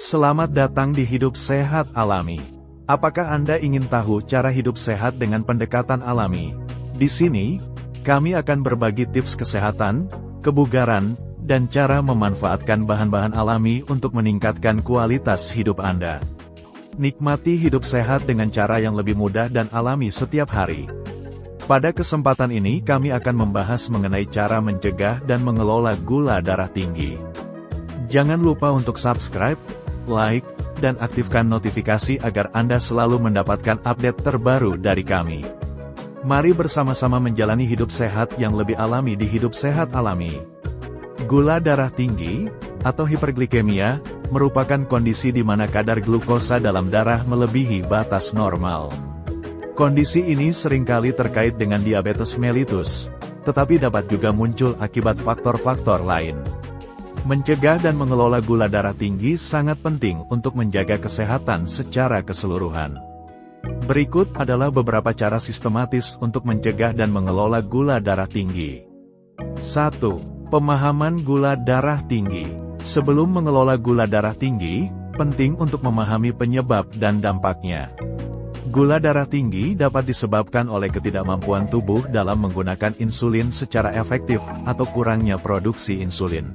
Selamat datang di Hidup Sehat Alami. Apakah Anda ingin tahu cara hidup sehat dengan pendekatan alami? Di sini, kami akan berbagi tips kesehatan, kebugaran, dan cara memanfaatkan bahan-bahan alami untuk meningkatkan kualitas hidup Anda. Nikmati hidup sehat dengan cara yang lebih mudah dan alami setiap hari. Pada kesempatan ini kami akan membahas mengenai cara mencegah dan mengelola gula darah tinggi. Jangan lupa untuk subscribe, like, dan aktifkan notifikasi agar Anda selalu mendapatkan update terbaru dari kami. Mari bersama-sama menjalani hidup sehat yang lebih alami di Hidup Sehat Alami. Gula darah tinggi, atau hiperglikemia, merupakan kondisi di mana kadar glukosa dalam darah melebihi batas normal. Kondisi ini seringkali terkait dengan diabetes mellitus, tetapi dapat juga muncul akibat faktor-faktor lain. Mencegah dan mengelola gula darah tinggi sangat penting untuk menjaga kesehatan secara keseluruhan. Berikut adalah beberapa cara sistematis untuk mencegah dan mengelola gula darah tinggi. 1. Pemahaman gula darah tinggi. Sebelum mengelola gula darah tinggi, penting untuk memahami penyebab dan dampaknya. Gula darah tinggi dapat disebabkan oleh ketidakmampuan tubuh dalam menggunakan insulin secara efektif atau kurangnya produksi insulin.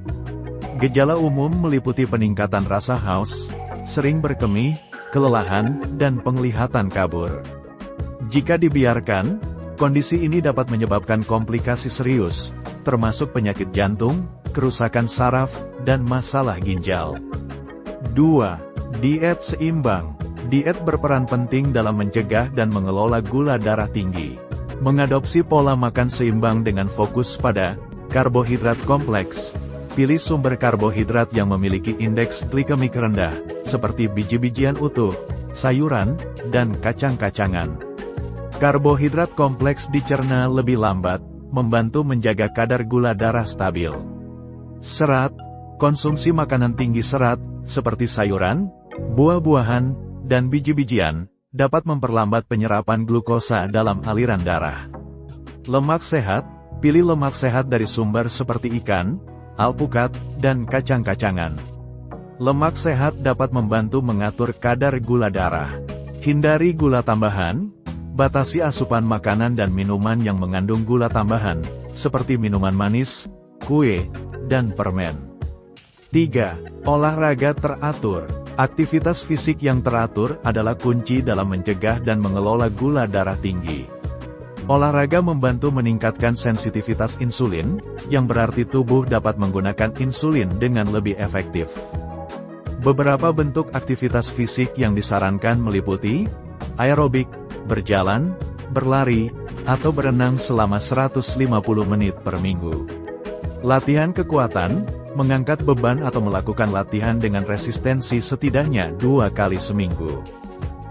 Gejala umum meliputi peningkatan rasa haus, sering berkemih, kelelahan, dan penglihatan kabur. Jika dibiarkan, kondisi ini dapat menyebabkan komplikasi serius, termasuk penyakit jantung, kerusakan saraf, dan masalah ginjal. 2. Diet seimbang. Diet berperan penting dalam mencegah dan mengelola gula darah tinggi. Mengadopsi pola makan seimbang dengan fokus pada karbohidrat kompleks. Pilih sumber karbohidrat yang memiliki indeks glikemik rendah, seperti biji-bijian utuh, sayuran, dan kacang-kacangan. Karbohidrat kompleks dicerna lebih lambat, membantu menjaga kadar gula darah stabil. Serat. Konsumsi makanan tinggi serat, seperti sayuran, buah-buahan, dan biji-bijian, dapat memperlambat penyerapan glukosa dalam aliran darah. Lemak sehat. Pilih lemak sehat dari sumber seperti ikan, alpukat, dan kacang-kacangan. Lemak sehat dapat membantu mengatur kadar gula darah. Hindari gula tambahan. Batasi asupan makanan dan minuman yang mengandung gula tambahan, seperti minuman manis, kue, dan permen. 3. Olahraga teratur. Aktivitas fisik yang teratur adalah kunci dalam mencegah dan mengelola gula darah tinggi. Olahraga membantu meningkatkan sensitivitas insulin, yang berarti tubuh dapat menggunakan insulin dengan lebih efektif. Beberapa bentuk aktivitas fisik yang disarankan meliputi aerobik, berjalan, berlari, atau berenang selama 150 menit per minggu. Latihan kekuatan, mengangkat beban atau melakukan latihan dengan resistensi setidaknya 2 kali seminggu.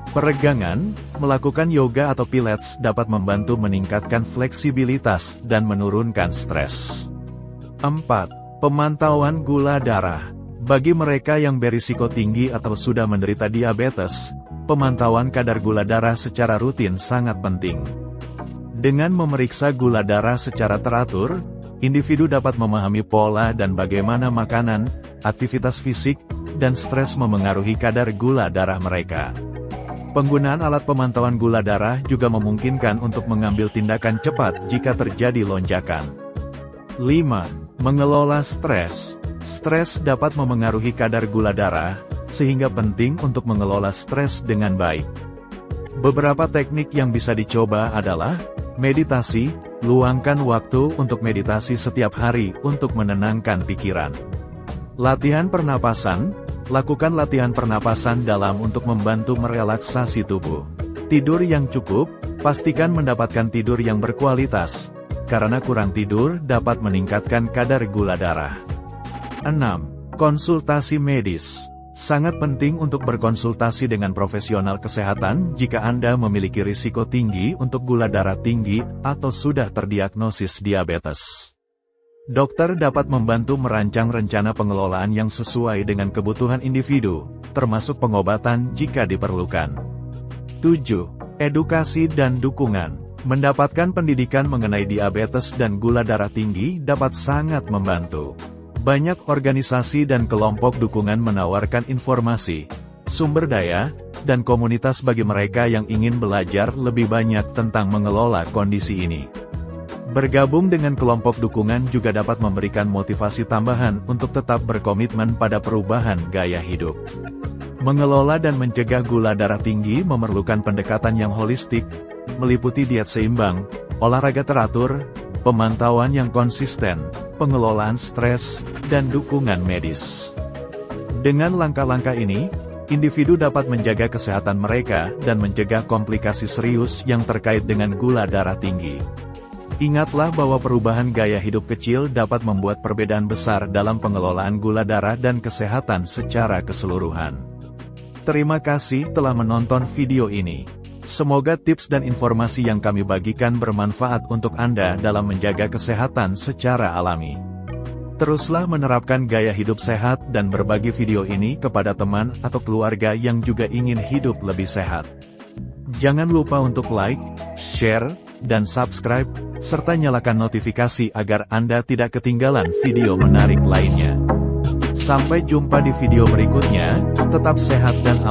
Peregangan, melakukan yoga atau pilates dapat membantu meningkatkan fleksibilitas dan menurunkan stres. 4. Pemantauan gula darah. Bagi mereka yang berisiko tinggi atau sudah menderita diabetes, pemantauan kadar gula darah secara rutin sangat penting. Dengan memeriksa gula darah secara teratur, individu dapat memahami pola dan bagaimana makanan, aktivitas fisik, dan stres memengaruhi kadar gula darah mereka. Penggunaan alat pemantauan gula darah juga memungkinkan untuk mengambil tindakan cepat jika terjadi lonjakan. 5. Mengelola stres. Stres dapat memengaruhi kadar gula darah, sehingga penting untuk mengelola stres dengan baik. Beberapa teknik yang bisa dicoba adalah meditasi. Luangkan waktu untuk meditasi setiap hari untuk menenangkan pikiran. Latihan pernapasan. Lakukan latihan pernapasan dalam untuk membantu merelaksasi tubuh. Tidur yang cukup. Pastikan mendapatkan tidur yang berkualitas, karena kurang tidur dapat meningkatkan kadar gula darah. 6. Konsultasi medis. Sangat penting untuk berkonsultasi dengan profesional kesehatan jika Anda memiliki risiko tinggi untuk gula darah tinggi atau sudah terdiagnosis diabetes. Dokter dapat membantu merancang rencana pengelolaan yang sesuai dengan kebutuhan individu, termasuk pengobatan jika diperlukan. 7. Edukasi dan dukungan. Mendapatkan pendidikan mengenai diabetes dan gula darah tinggi dapat sangat membantu. Banyak organisasi dan kelompok dukungan menawarkan informasi, sumber daya, dan komunitas bagi mereka yang ingin belajar lebih banyak tentang mengelola kondisi ini. Bergabung dengan kelompok dukungan juga dapat memberikan motivasi tambahan untuk tetap berkomitmen pada perubahan gaya hidup. Mengelola dan mencegah gula darah tinggi memerlukan pendekatan yang holistik, meliputi diet seimbang, olahraga teratur, pemantauan yang konsisten, pengelolaan stres, dan dukungan medis. Dengan langkah-langkah ini, individu dapat menjaga kesehatan mereka dan mencegah komplikasi serius yang terkait dengan gula darah tinggi. Ingatlah bahwa perubahan gaya hidup kecil dapat membuat perbedaan besar dalam pengelolaan gula darah dan kesehatan secara keseluruhan. Terima kasih telah menonton video ini. Semoga tips dan informasi yang kami bagikan bermanfaat untuk Anda dalam menjaga kesehatan secara alami. Teruslah menerapkan gaya hidup sehat dan berbagi video ini kepada teman atau keluarga yang juga ingin hidup lebih sehat. Jangan lupa untuk like, share, dan subscribe, serta nyalakan notifikasi agar Anda tidak ketinggalan video menarik lainnya. Sampai jumpa di video berikutnya, tetap sehat dan